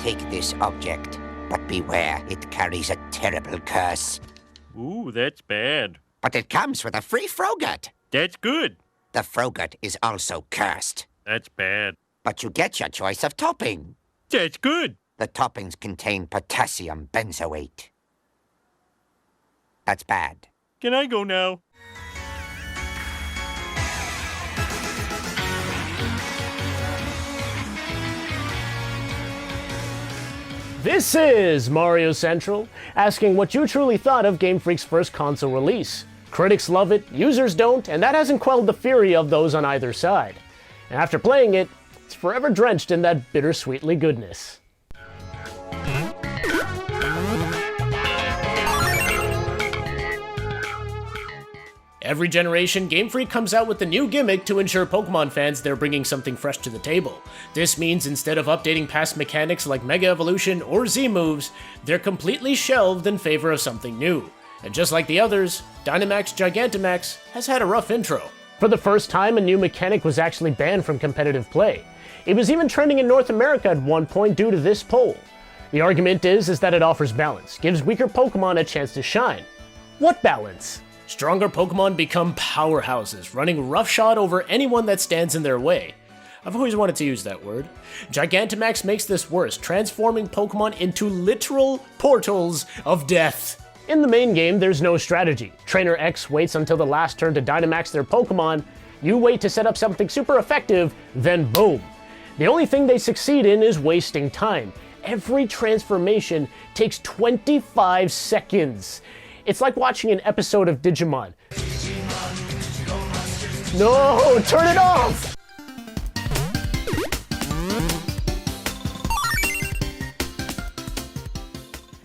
Take this object, but beware, it carries a terrible curse. Ooh, that's bad. But it comes with a free Frogut. That's good. The Frogut is also cursed. That's bad. But you get your choice of topping. That's good. The toppings contain potassium benzoate. That's bad. Can I go now? This is Mario Central, asking what you truly thought of Game Freak's first console release. Critics love it, users don't, and that hasn't quelled the fury of those on either side. And after playing it, it's forever drenched in that bittersweetly goodness. Every generation, Game Freak comes out with a new gimmick to ensure Pokemon fans they're bringing something fresh to the table. This means instead of updating past mechanics like Mega Evolution or Z-moves, they're completely shelved in favor of something new. And just like the others, Dynamax Gigantamax has had a rough intro. For the first time, a new mechanic was actually banned from competitive play. It was even trending in North America at one point due to this poll. The argument is that it offers balance, gives weaker Pokemon a chance to shine. What balance? Stronger Pokemon become powerhouses, running roughshod over anyone that stands in their way. I've always wanted to use that word. Gigantamax makes this worse, transforming Pokemon into literal portals of death. In the main game, there's no strategy. Trainer X waits until the last turn to Dynamax their Pokemon, you wait to set up something super effective, then boom. The only thing they succeed in is wasting time. Every transformation takes 25 seconds. It's like watching an episode of Digimon. No, turn it off!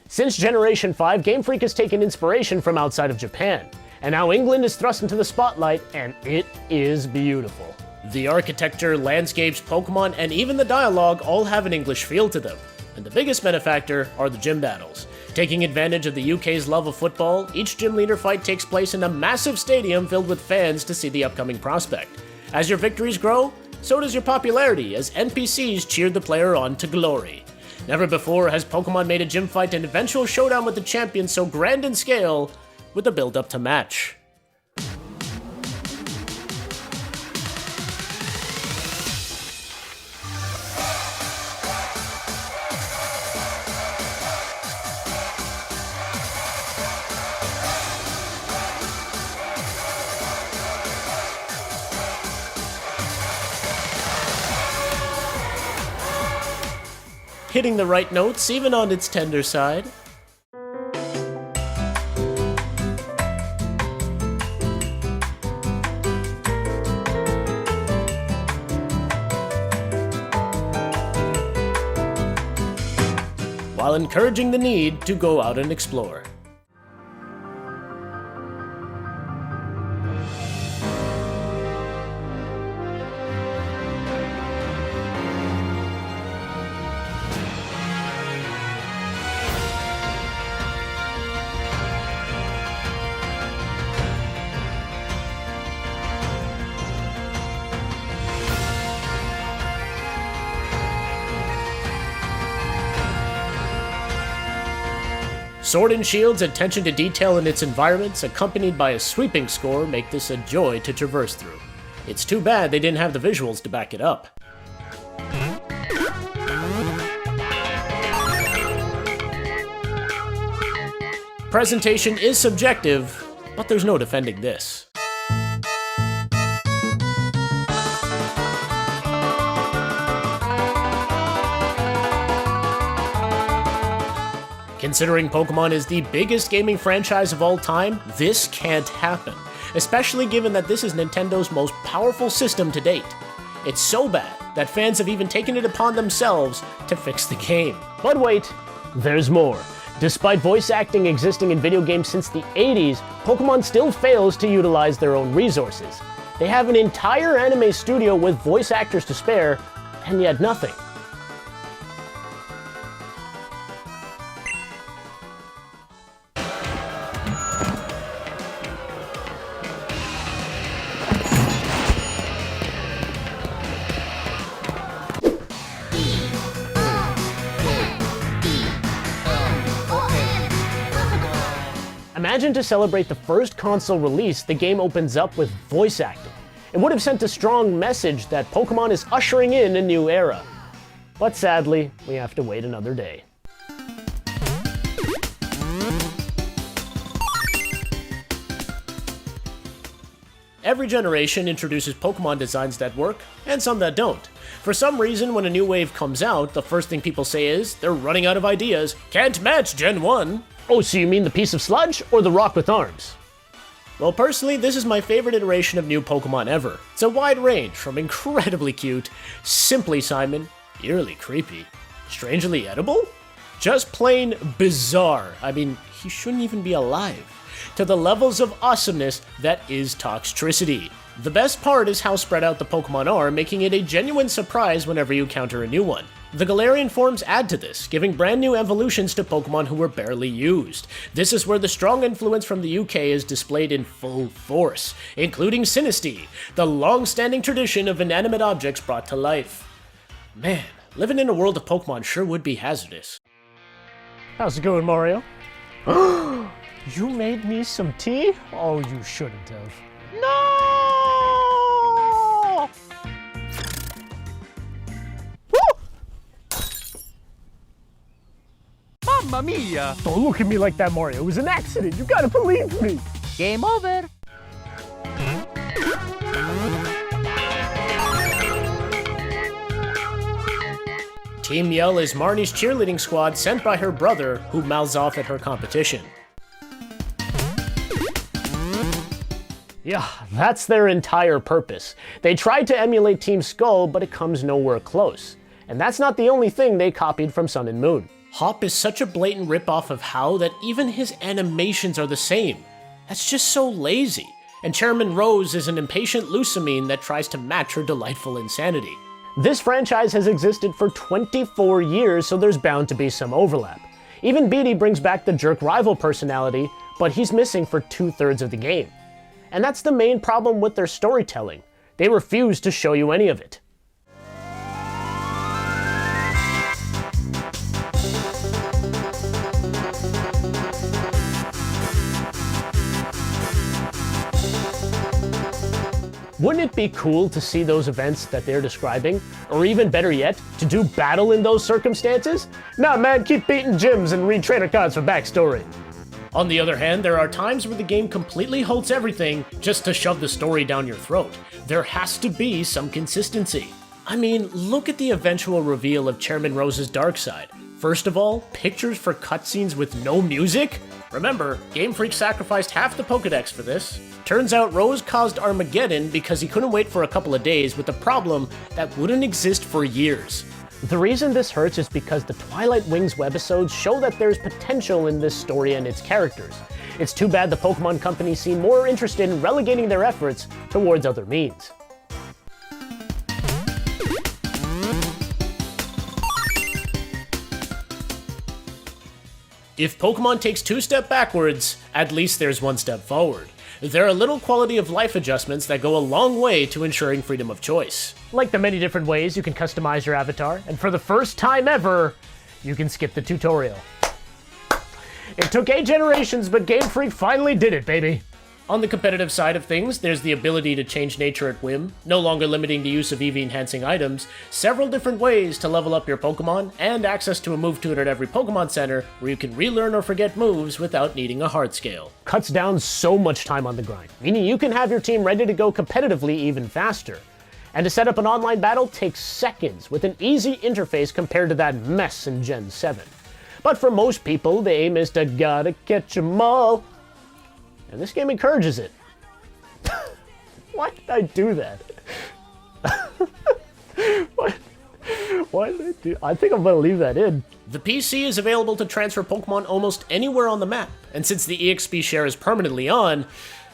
Since Generation 5, Game Freak has taken inspiration from outside of Japan. And now England is thrust into the spotlight, and it is beautiful. The architecture, landscapes, Pokemon, and even the dialogue all have an English feel to them. And the biggest benefactor are the gym battles. Taking advantage of the UK's love of football, each gym leader fight takes place in a massive stadium filled with fans to see the upcoming prospect. As your victories grow, so does your popularity as NPCs cheer the player on to glory. Never before has Pokemon made a gym fight an eventual showdown with the champion so grand in scale, with a build-up to match. Hitting the right notes, even on its tender side. While encouraging the need to go out and explore. Sword and Shield's attention to detail in its environments, accompanied by a sweeping score, make this a joy to traverse through. It's too bad they didn't have the visuals to back it up. Presentation is subjective, but there's no defending this. Considering Pokemon is the biggest gaming franchise of all time, this can't happen, especially given that this is Nintendo's most powerful system to date. It's so bad that fans have even taken it upon themselves to fix the game. But wait, there's more. Despite voice acting existing in video games since the 80s, Pokemon still fails to utilize their own resources. They have an entire anime studio with voice actors to spare, and yet nothing. Imagine to celebrate the first console release, the game opens up with voice acting. It would have sent a strong message that Pokemon is ushering in a new era. But sadly, we have to wait another day. Every generation introduces Pokemon designs that work, and some that don't. For some reason, when a new wave comes out, the first thing people say is, they're running out of ideas, can't match Gen 1. Oh, so you mean the piece of sludge, or the rock with arms? Well, personally, this is my favorite iteration of new Pokemon ever. It's a wide range, from incredibly cute, simply Simon, eerily creepy, strangely edible, just plain bizarre, I mean, he shouldn't even be alive, to the levels of awesomeness that is Toxtricity. The best part is how spread out the Pokemon are, making it a genuine surprise whenever you counter a new one. The Galarian forms add to this, giving brand new evolutions to Pokemon who were barely used. This is where the strong influence from the UK is displayed in full force, including Sinistea, the long-standing tradition of inanimate objects brought to life. Man, living in a world of Pokemon sure would be hazardous. How's it going, Mario? You made me some tea? Oh, you shouldn't have. No! Mamma mia! Don't look at me like that, Mario. It was an accident. You gotta believe me. Game over! Team Yell is Marnie's cheerleading squad sent by her brother, who mouths off at her competition. Yeah, that's their entire purpose. They tried to emulate Team Skull, but it comes nowhere close. And that's not the only thing they copied from Sun and Moon. Hop is such a blatant ripoff of How that even his animations are the same. That's just so lazy. And Chairman Rose is an impatient Lucamine that tries to match her delightful insanity. This franchise has existed for 24 years, so there's bound to be some overlap. Even Beatty brings back the jerk rival personality, but he's missing for 2/3 of the game. And that's the main problem with their storytelling. They refuse to show you any of it. Wouldn't it be cool to see those events that they're describing? Or even better yet, to do battle in those circumstances? Nah man, keep beating gyms and read trainer cards for backstory. On the other hand, there are times where the game completely halts everything just to shove the story down your throat. There has to be some consistency. I mean, look at the eventual reveal of Chairman Rose's dark side. First of all, pictures for cutscenes with no music? Remember, Game Freak sacrificed half the Pokedex for this. Turns out Rose caused Armageddon because he couldn't wait for a couple of days with a problem that wouldn't exist for years. The reason this hurts is because the Twilight Wings webisodes show that there's potential in this story and its characters. It's too bad the Pokemon Company seem more interested in relegating their efforts towards other means. If Pokemon takes 2 steps backwards, at least there's 1 step forward. There are little quality of life adjustments that go a long way to ensuring freedom of choice. Like the many different ways you can customize your avatar, and for the first time ever, you can skip the tutorial. It took 8 generations, but Game Freak finally did it, baby! On the competitive side of things, there's the ability to change nature at whim, no longer limiting the use of EV-enhancing items, several different ways to level up your Pokemon, and access to a move tutor at every Pokemon Center where you can relearn or forget moves without needing a hard scale. Cuts down so much time on the grind, meaning you can have your team ready to go competitively even faster. And to set up an online battle takes seconds with an easy interface compared to that mess in Gen 7. But for most people, the aim is to gotta catch 'em all. And this game encourages it. Why did I do that? Why did I do? I think I'm gonna leave that in. The PC is available to transfer Pokemon almost anywhere on the map, and since the EXP share is permanently on,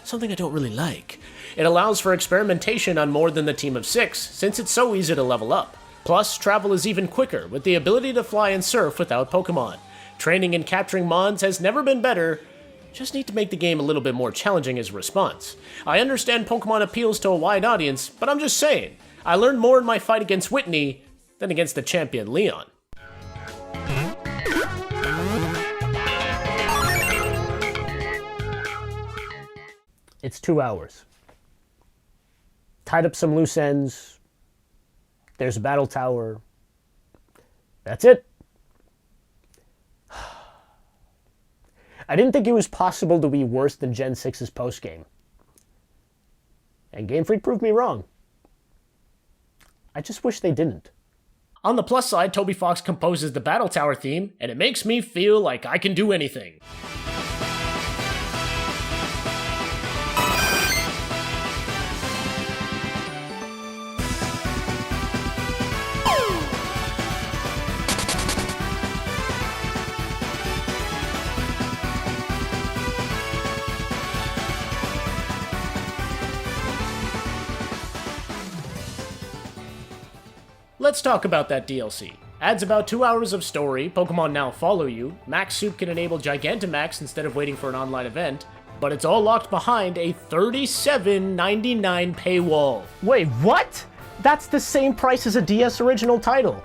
something I don't really like, it allows for experimentation on more than the team of 6, since it's so easy to level up. Plus, travel is even quicker, with the ability to fly and surf without Pokemon. Training and capturing Mons has never been better. Just need to make the game a little bit more challenging as a response. I understand Pokemon appeals to a wide audience, but I'm just saying, I learned more in my fight against Whitney than against the champion Leon. It's 2 hours. Tied up some loose ends. There's a battle tower. That's it. I didn't think it was possible to be worse than Gen 6's postgame. And Game Freak proved me wrong. I just wish they didn't. On the plus side, Toby Fox composes the Battle Tower theme, and it makes me feel like I can do anything. Let's talk about that DLC. Adds about 2 hours of story, Pokemon now follow you, Max Soup can enable Gigantamax instead of waiting for an online event, but it's all locked behind a $37.99 paywall. Wait, what? That's the same price as a DS original title.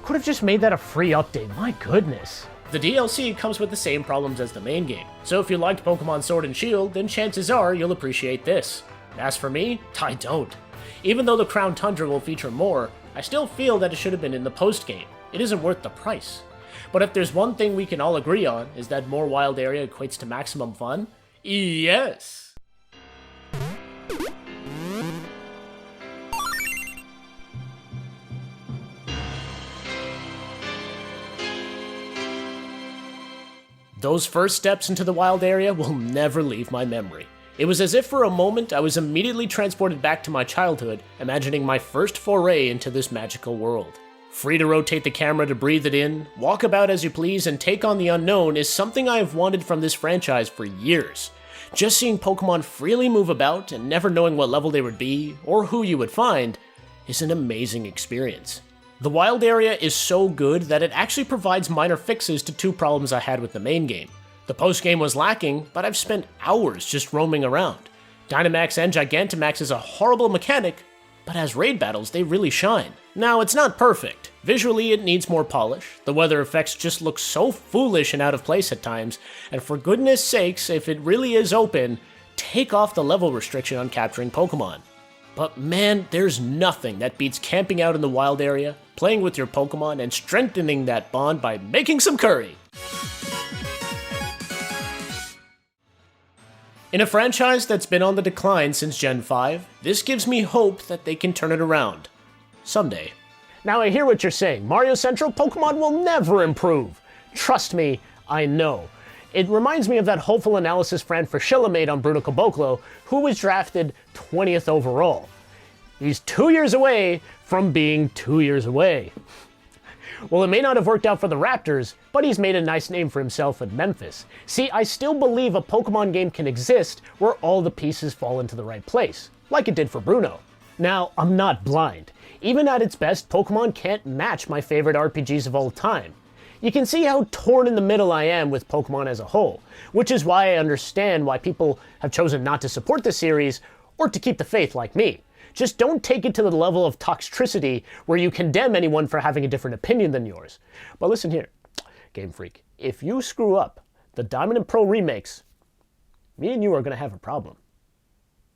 Could have just made that a free update, my goodness. The DLC comes with the same problems as the main game, so if you liked Pokemon Sword and Shield, then chances are you'll appreciate this. As for me, I don't. Even though the Crown Tundra will feature more, I still feel that it should have been in the post-game. It isn't worth the price. But if there's one thing we can all agree on, is that more wild area equates to maximum fun? Yes! Those first steps into the wild area will never leave my memory. It was as if for a moment I was immediately transported back to my childhood, imagining my first foray into this magical world. Free to rotate the camera to breathe it in, walk about as you please, and take on the unknown is something I have wanted from this franchise for years. Just seeing Pokemon freely move about and never knowing what level they would be, or who you would find, is an amazing experience. The wild area is so good that it actually provides minor fixes to two problems I had with the main game. The post-game was lacking, but I've spent hours just roaming around. Dynamax and Gigantamax is a horrible mechanic, but as raid battles, they really shine. Now, it's not perfect. Visually, it needs more polish. The weather effects just look so foolish and out of place at times, and for goodness sakes, if it really is open, take off the level restriction on capturing Pokemon. But man, there's nothing that beats camping out in the wild area, playing with your Pokemon, and strengthening that bond by making some curry. In a franchise that's been on the decline since Gen 5, this gives me hope that they can turn it around. Someday. Now I hear what you're saying. Mario Central Pokemon will never improve. Trust me, I know. It reminds me of that hopeful analysis Fran Fraschilla made on Bruno Caboclo, who was drafted 20th overall. He's 2 years away from being 2 years away. Well, it may not have worked out for the Raptors, but he's made a nice name for himself at Memphis. See, I still believe a Pokemon game can exist where all the pieces fall into the right place, like it did for Bruno. Now, I'm not blind. Even at its best, Pokemon can't match my favorite RPGs of all time. You can see how torn in the middle I am with Pokemon as a whole, which is why I understand why people have chosen not to support the series or to keep the faith like me. Just don't take it to the level of toxicity where you condemn anyone for having a different opinion than yours. But listen here, Game Freak, if you screw up the Diamond and Pearl remakes, me and you are going to have a problem.